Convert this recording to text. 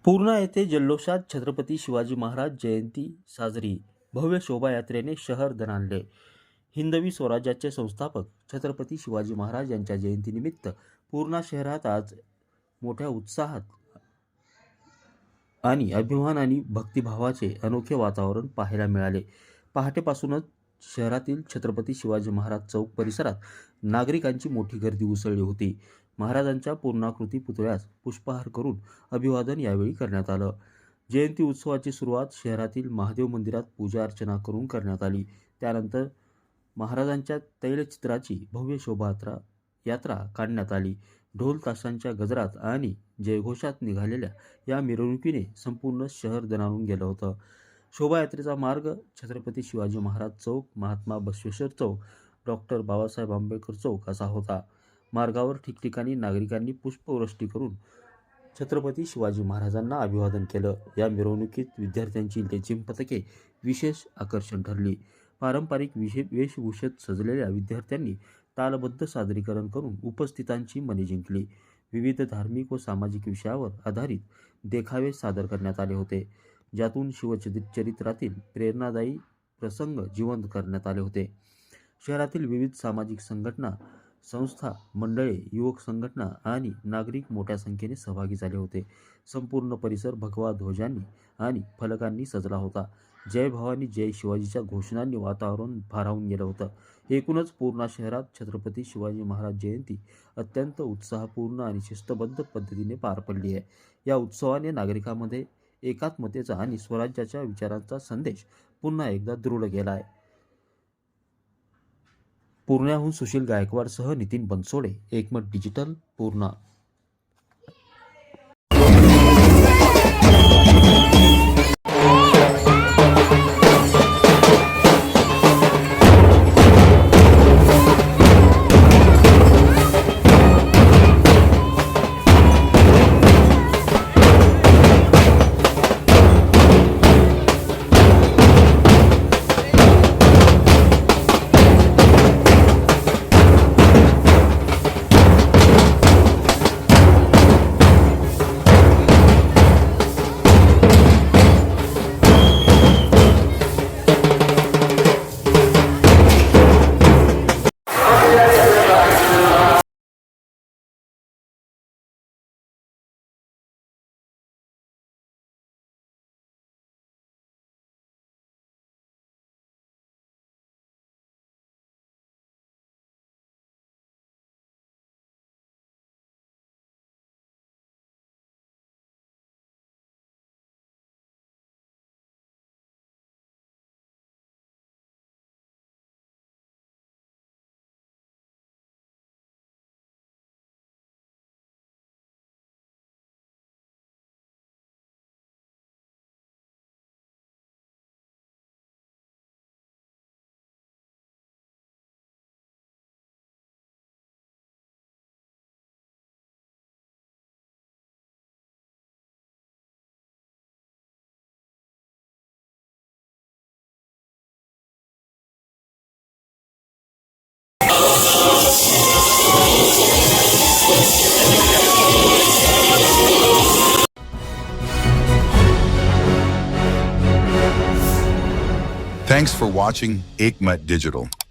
पूर्णा येथे जल्लोषात छत्रपती शिवाजी महाराज जयंती साजरी. भव्य शोभायात्रेने शहर दणाणले. हिंदवी स्वराज्याचे संस्थापक छत्रपती शिवाजी महाराज यांच्या जयंतीनिमित्त पूर्णा शहरात आज मोठ्या उत्साहात आणि अभिमान आणि भक्तिभावाचे अनोखे वातावरण पाहायला मिळाले. पहाटेपासूनच शहरातील छत्रपती शिवाजी महाराज चौक परिसरात नागरिकांची मोठी गर्दी उसळली होती. महाराजांच्या पूर्णाकृती पुतळ्यास पुष्पहार करून अभिवादन यावेळी करण्यात आलं. जयंती उत्सवाची सुरुवात शहरातील महादेव मंदिरात पूजा अर्चना करून करण्यात आली. त्यानंतर महाराजांच्या तैलचित्राची भव्य शोभायात्रा काढण्यात आली. ढोल ताशांच्या गजरात आणि जयघोषात निघालेल्या या मिरवणुकीने संपूर्ण शहर दणाणून गेलं होतं. शोभायात्रेचा मार्ग छत्रपती शिवाजी महाराज चौक, महात्मा बसवेश्वर चौक, डॉक्टर बाबासाहेब आंबेडकर चौक असा होता. मार्गावर ठिकठिकाणी नागरिकांनी पुष्पवृष्टी करून छत्रपती शिवाजी महाराजांना अभिवादन केलं. या मिरवणुकीत विद्यार्थ्यांची लेझीम पथके विशेष आकर्षण ठरली. पारंपरिक वेशभूषेत सजलेल्या विद्यार्थ्यांनी तालबद्ध सादरीकरण करून उपस्थितांची मने जिंकली. विविध धार्मिक व सामाजिक विषयावर आधारित देखावे सादर करण्यात आले होते, ज्यातून शिवचरित्रातील प्रेरणादायी प्रसंग जिवंत करण्यात आले होते. शहरातील विविध सामाजिक संघटना, संस्था, मंडळे, युवक संघटना आणि नागरिक मोठ्या संख्येने सहभागी झाले होते. संपूर्ण परिसर भगवा ध्वजांनी आणि फलकांनी सजला होता. जय भवानी जय शिवाजीच्या घोषणांनी वातावरण भारावून गेलं होतं. एकूणच पूर्णा शहरात छत्रपती शिवाजी महाराज जयंती अत्यंत उत्साहपूर्ण आणि शिस्तबद्ध पद्धतीने पार पडली आहे. या उत्सवाने नागरिकांमध्ये एकात्मतेचा आणि स्वराज्याच्या विचारांचा संदेश पुन्हा एकदा दृढ केला आहे. पूर्ण्याहून सुशील गायकवाडसह नितीन बनसोडे, एकमत digital, Purna. Thanks for watching Ekmat Digital.